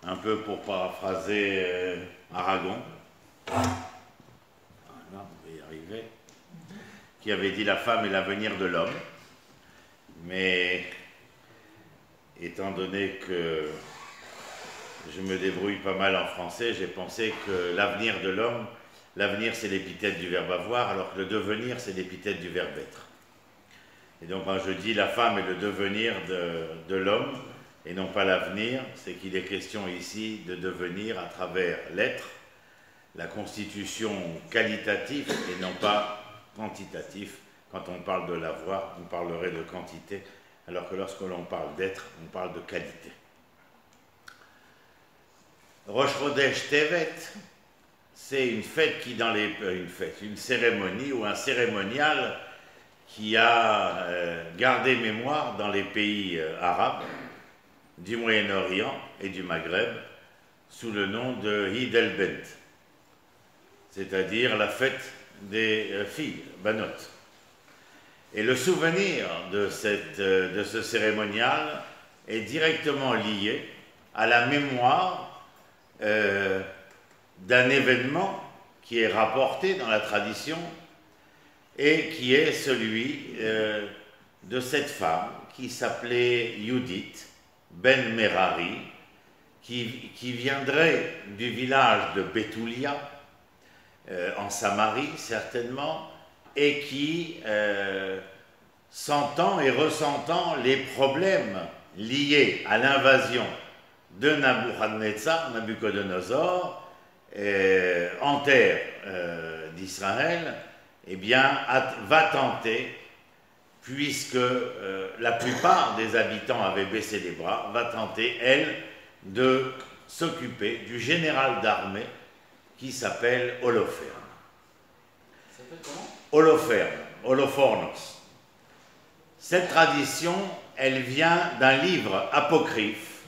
un peu pour paraphraser Aragon, voilà, on va y arriver, qui avait dit la femme est l'avenir de l'homme, mais étant donné que je me débrouille pas mal en français, j'ai pensé que l'avenir de l'homme, l'avenir c'est l'épithète du verbe avoir, alors que le devenir c'est l'épithète du verbe être. Et donc quand je dis la femme est le devenir de l'homme, et non pas l'avenir, c'est qu'il est question ici de devenir à travers l'être, la constitution qualitative et non pas quantitative. Quand on parle de l'avoir, on parlerait de quantité, alors que lorsque l'on parle d'être, on parle de qualité. Rosh Chodesh Tevet, c'est une fête qui dans les... une cérémonie ou un cérémonial qui a gardé mémoire dans les pays arabes, du Moyen-Orient et du Maghreb, sous le nom de Eid el-Bent, c'est-à-dire la fête des filles, Banot. Et le souvenir de ce cérémonial est directement lié à la mémoire d'un événement qui est rapporté dans la tradition et qui est celui de cette femme qui s'appelait Yudith Ben Merari, qui viendrait du village de Betoulia, en Samarie certainement, et qui, sentant et ressentant les problèmes liés à l'invasion de Nabucodonosor en terre d'Israël, eh bien, va tenter, puisque la plupart des habitants avaient baissé les bras, va tenter, elle, de s'occuper du général d'armée qui s'appelle Holoferne. Ça s'appelle comment ? Holofornos. Cette tradition, elle vient d'un livre apocryphe.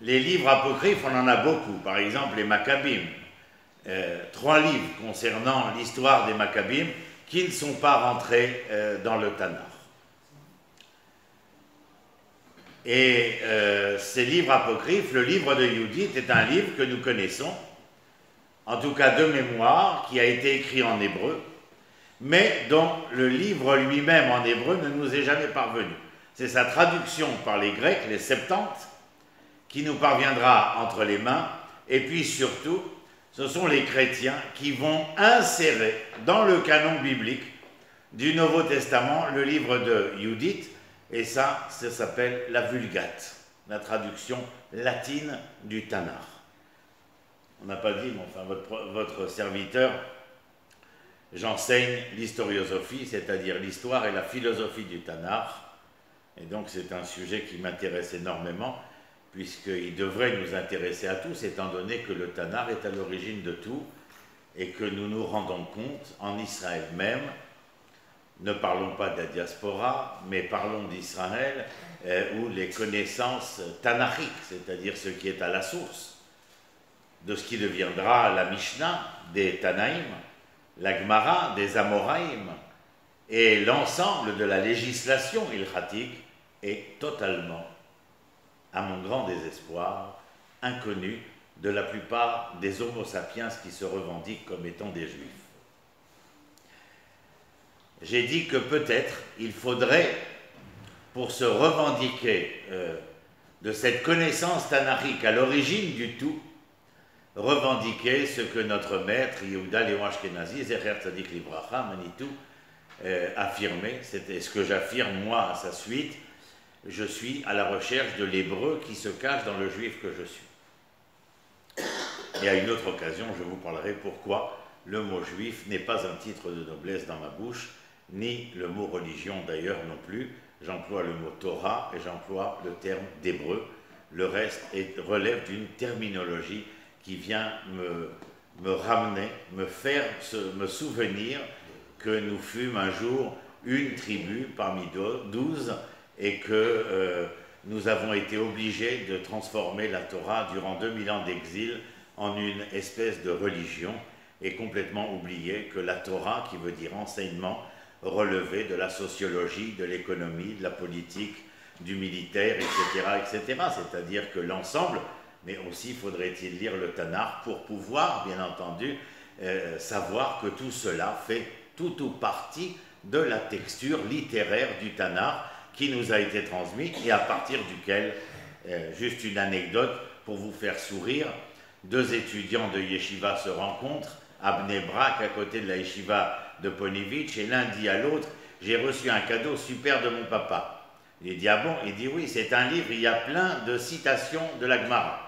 Les livres apocryphes, on en a beaucoup. Par exemple, les Maccabim. 3 livres concernant l'histoire des Maccabim qui ne sont pas rentrés dans le Tanakh. Et ces livres apocryphes, le livre de Yudith est un livre que nous connaissons, en tout cas de mémoire, qui a été écrit en hébreu, mais dont le livre lui-même en hébreu ne nous est jamais parvenu. C'est sa traduction par les Grecs, les Septante, qui nous parviendra entre les mains, et puis surtout, ce sont les chrétiens qui vont insérer dans le canon biblique du Nouveau Testament le livre de Judith, et ça s'appelle la Vulgate, la traduction latine du Tanakh. On n'a pas dit, mais enfin, votre serviteur, j'enseigne l'historiosophie, c'est-à-dire l'histoire et la philosophie du Tanakh, et donc c'est un sujet qui m'intéresse énormément, puisqu'il devrait nous intéresser à tous, étant donné que le Tanakh est à l'origine de tout, et que nous nous rendons compte, en Israël même, ne parlons pas de la diaspora, mais parlons d'Israël, où les connaissances tanakhiques, c'est-à-dire ce qui est à la source, de ce qui deviendra la Mishnah des Tanaïm, la Gemara des Amoraïm, et l'ensemble de la législation ilchatique est totalement, à mon grand désespoir, inconnu de la plupart des homo sapiens qui se revendiquent comme étant des juifs. J'ai dit que peut-être il faudrait, pour se revendiquer de cette connaissance tanakhique à l'origine du tout, revendiquer ce que notre maître Yehuda Léon Ashkenazi, Zecher Tzadik Libracha, Manitou, affirmait, c'était ce que j'affirme moi à sa suite. Je suis à la recherche de l'hébreu qui se cache dans le juif que je suis. Et à une autre occasion, je vous parlerai pourquoi le mot juif n'est pas un titre de noblesse dans ma bouche, ni le mot religion d'ailleurs non plus. J'emploie le mot Torah et j'emploie le terme d'hébreu. Le reste relève d'une terminologie qui vient me ramener, me souvenir que nous fûmes un jour une tribu parmi 12 et que nous avons été obligés de transformer la Torah durant 2000 ans d'exil en une espèce de religion et complètement oublié que la Torah, qui veut dire enseignement, relevait de la sociologie, de l'économie, de la politique, du militaire, etc., etc. C'est-à-dire que l'ensemble mais aussi faudrait-il lire le Tanakh pour pouvoir, bien entendu, savoir que tout cela fait tout ou partie de la texture littéraire du Tanakh qui nous a été transmis et à partir duquel, juste une anecdote pour vous faire sourire, 2 étudiants de yeshiva se rencontrent à Bnei Brak, à côté de la yeshiva de Ponevitch, et l'un dit à l'autre, j'ai reçu un cadeau super de mon papa. Il dit, ah bon? Il dit, oui, c'est un livre, il y a plein de citations de la Gemara.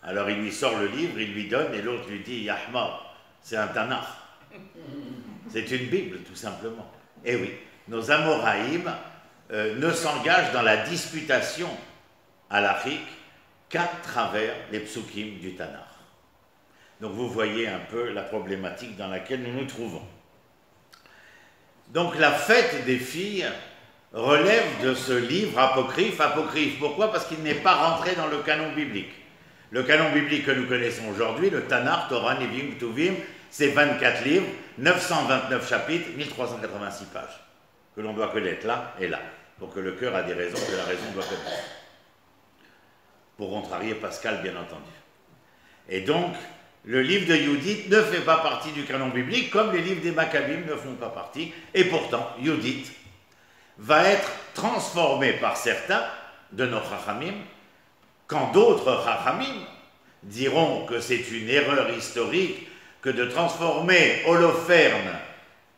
Alors il lui sort le livre, il lui donne, et l'autre lui dit, Yahma, c'est un Tanakh. C'est une Bible, tout simplement. Et oui, nos Amoraïm ne s'engagent dans la disputation halachique qu'à travers les psukim du Tanakh. Donc vous voyez un peu la problématique dans laquelle nous nous trouvons. Donc la fête des filles relève de ce livre apocryphe. Apocryphe, pourquoi? Parce qu'il n'est pas rentré dans le canon biblique. Le canon biblique que nous connaissons aujourd'hui, le Tanakh, Torah, Nevi'im, Ketuvim, c'est 24 livres, 929 chapitres, 1386 pages, que l'on doit connaître là et là, pour que le cœur a des raisons que la raison doit connaître. Pour contrarier Pascal, bien entendu. Et donc, le livre de Yudith ne fait pas partie du canon biblique, comme les livres des Maccabim ne font pas partie, et pourtant, Yudith va être transformé par certains de nos Chachamim, quand d'autres Chachamim diront que c'est une erreur historique que de transformer Holoferne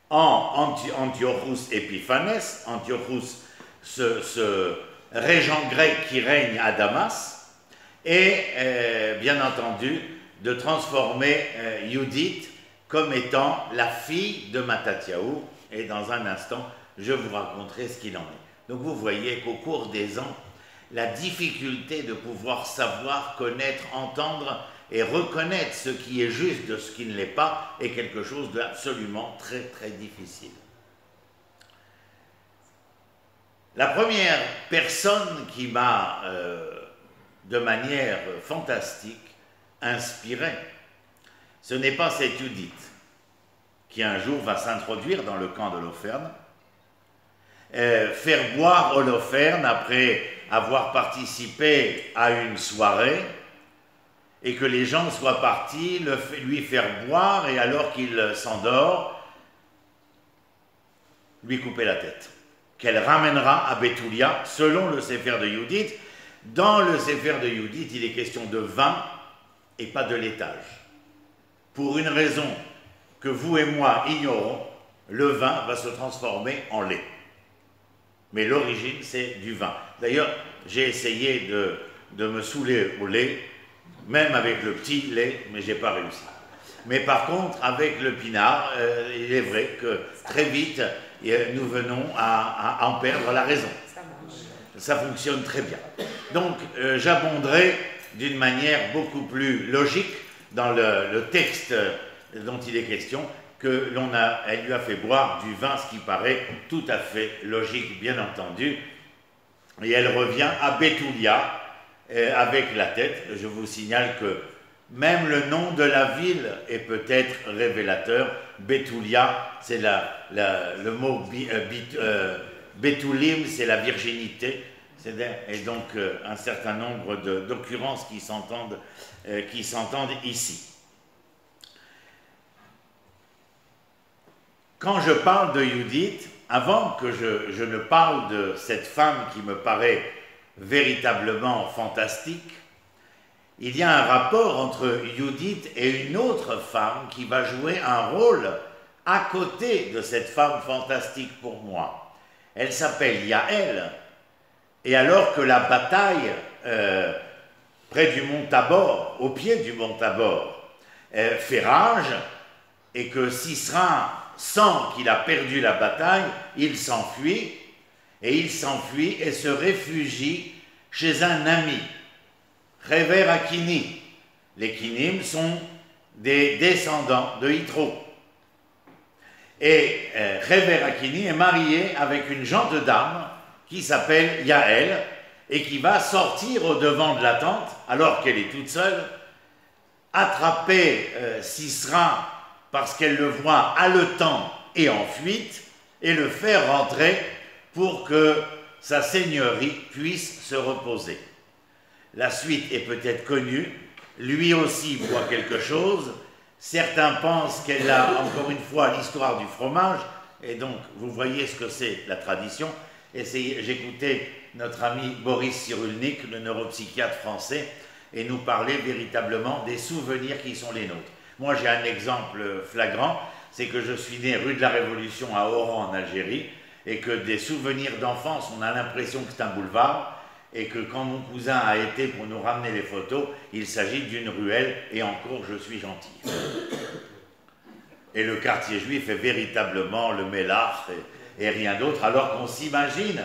en Antiochus Epiphanes, Antiochus, ce régent grec qui règne à Damas, et bien entendu de transformer Yudith comme étant la fille de Mattatiahu, et dans un instant, je vous raconterai ce qu'il en est. Donc vous voyez qu'au cours des ans, la difficulté de pouvoir savoir, connaître, entendre et reconnaître ce qui est juste de ce qui ne l'est pas est quelque chose d'absolument très très difficile. La première personne qui m'a, de manière fantastique, inspiré, ce n'est pas cette Yudith qui un jour va s'introduire dans le camp d'Holoferne, faire boire Holoferne après avoir participé à une soirée et que les gens soient partis lui faire boire et alors qu'il s'endort, lui couper la tête, qu'elle ramènera à Betoulia selon le Sefer de Yudith. Dans le Sefer de Yudith, il est question de vin et pas de laitage. Pour une raison que vous et moi ignorons, le vin va se transformer en lait. Mais l'origine, c'est du vin. D'ailleurs, j'ai essayé de me saouler au lait, même avec le petit lait, mais je n'ai pas réussi. Mais par contre, avec le pinard, il est vrai que très vite, nous venons à en perdre la raison. Ça fonctionne très bien. Donc, j'abonderai d'une manière beaucoup plus logique dans le texte dont il est question, elle lui a fait boire du vin, ce qui paraît tout à fait logique, bien entendu. Et elle revient à Betoulia avec la tête. Je vous signale que même le nom de la ville est peut-être révélateur. Betoulia, c'est le mot Betoulim, c'est la virginité. Et donc un certain nombre d'occurrences qui s'entendent ici. Quand je parle de Yudith, avant que je ne parle de cette femme qui me paraît véritablement fantastique, il y a un rapport entre Yudith et une autre femme qui va jouer un rôle à côté de cette femme fantastique pour moi. Elle s'appelle Yaël, et alors que la bataille près du mont Tabor, au pied du mont Tabor, fait rage, et que Sisera sent qu'il a perdu la bataille, il s'enfuit et se réfugie chez un ami, Réver Akini. Les Kinim sont des descendants de Yitro. Et Réver Akini est marié avec une gente dame qui s'appelle Yaël et qui va sortir au devant de la tente, alors qu'elle est toute seule, attraper Sisera parce qu'elle le voit haletant et en fuite, et le faire rentrer pour que sa seigneurie puisse se reposer. la suite est peut-être connue, lui aussi voit quelque chose, certains pensent qu'elle a encore une fois l'histoire du fromage, et donc vous voyez ce que c'est la tradition. J'écoutais notre ami Boris Cyrulnik, le neuropsychiatre français, et nous parlait véritablement des souvenirs qui sont les nôtres. Moi j'ai un exemple flagrant, c'est que je suis né rue de la Révolution à Oran en Algérie, et que des souvenirs d'enfance, on a l'impression que c'est un boulevard, et que quand mon cousin a été pour nous ramener les photos, il s'agit d'une ruelle, et encore je suis gentil. Et le quartier juif est véritablement le Mélar et rien d'autre, alors qu'on s'imagine,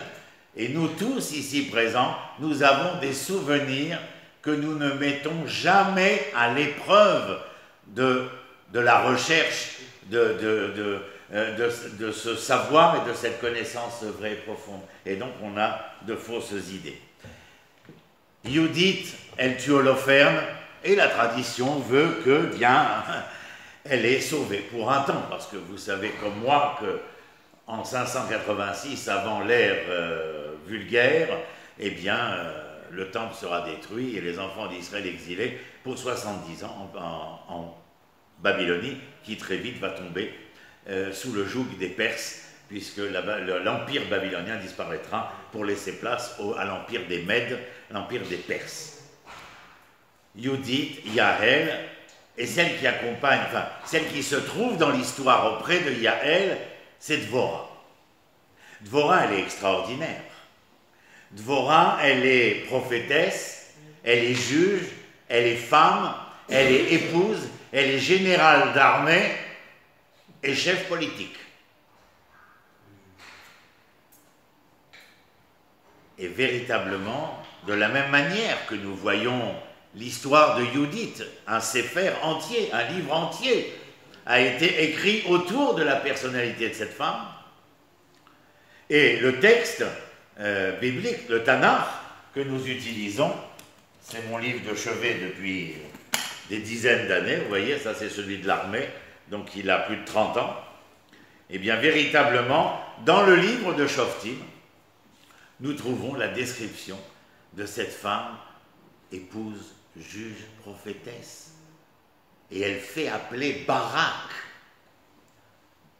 et nous tous ici présents, nous avons des souvenirs que nous ne mettons jamais à l'épreuve de la recherche de ce savoir et de cette connaissance vraie et profonde. Et donc on a de fausses idées. Judith, elle tue Holoferne, et la tradition veut que, bien, elle est sauvée pour un temps, parce que vous savez comme moi que en 586, avant l'ère vulgaire, eh bien, le temple sera détruit et les enfants d'Israël exilés pour 70 ans en Babylonie, qui très vite va tomber sous le joug des Perses, puisque l'empire babylonien disparaîtra pour laisser place à l'empire des Mèdes, l'empire des Perses. Judith, Yaël, et celle qui accompagne, enfin, celle qui se trouve dans l'histoire auprès de Yaël, c'est Dvorah. Dvorah, elle est extraordinaire. Dvorah, elle est prophétesse, elle est juge, elle est femme, elle est épouse, elle est générale d'armée et chef politique. Et véritablement, de la même manière que nous voyons l'histoire de Judith, un séfer entier, un livre entier, a été écrit autour de la personnalité de cette femme. Et le texte biblique, le Tanakh, que nous utilisons, c'est mon livre de chevet depuis des dizaines d'années, vous voyez, ça c'est celui de l'armée, donc il a plus de 30 ans. Et bien véritablement, dans le livre de Shoftim, nous trouvons la description de cette femme, épouse, juge, prophétesse. Et elle fait appeler Barak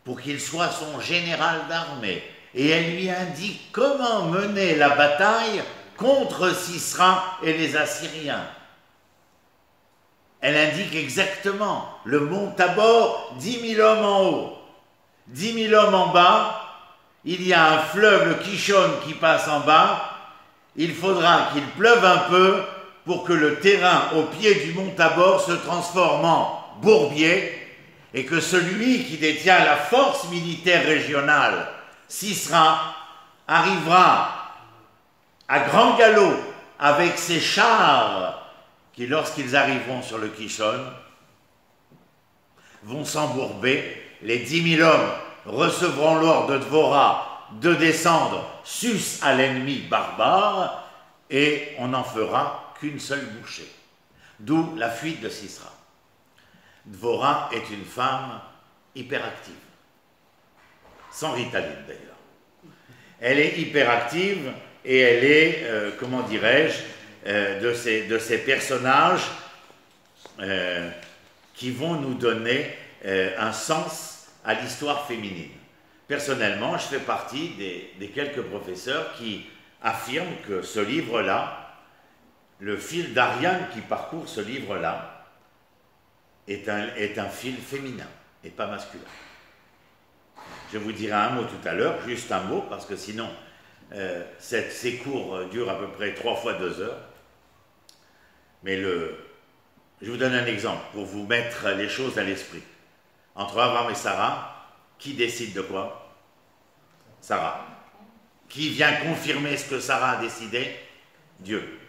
pour qu'il soit son général d'armée. Et elle lui indique comment mener la bataille contre Sisera et les Assyriens. Elle indique exactement le mont Tabor, 10 000 hommes en haut, 10 000 hommes en bas, il y a un fleuve, le Kishon, qui passe en bas, il faudra qu'il pleuve un peu pour que le terrain au pied du mont Tabor se transforme en bourbier et que celui qui détient la force militaire régionale, Sisera, arrivera à grand galop avec ses chars qui, lorsqu'ils arriveront sur le Kishon, vont s'embourber. Les 10 000 hommes recevront l'ordre de Dvorah de descendre sus à l'ennemi barbare et on n'en fera qu'une seule bouchée. D'où la fuite de Sisera. Dvorah est une femme hyperactive, sans Ritaline d'ailleurs. Elle est hyperactive et elle est, comment dirais-je, de ces personnages qui vont nous donner un sens à l'histoire féminine. Personnellement, je fais partie des quelques professeurs qui affirment que ce livre-là, le fil d'Ariane qui parcourt ce livre-là, est un fil féminin et pas masculin. Je vous dirai un mot tout à l'heure, juste un mot, parce que sinon, ces cours durent à peu près 3 fois 2 heures. Mais je vous donne un exemple pour vous mettre les choses à l'esprit. Entre Abraham et Sarah, qui décide de quoi? Sarah. Qui vient confirmer ce que Sarah a décidé? Dieu.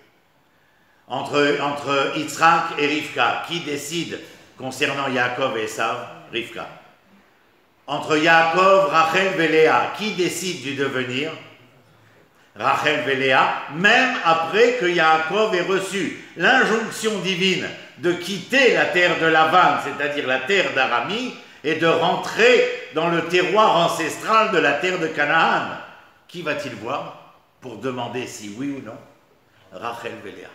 Entre Yitzhak et Rivka, qui décide concernant Yaakov et Esav? Rivka. Entre Yaakov, Rachel et Léa, qui décide du devenir? Rachel et Léa, même après que Yaakov ait reçu l'injonction divine de quitter la terre de Lavan, c'est-à-dire la terre d'Aramie, et de rentrer dans le terroir ancestral de la terre de Canaan. Qui va-t-il voir pour demander si oui ou non? Rachel et Léa.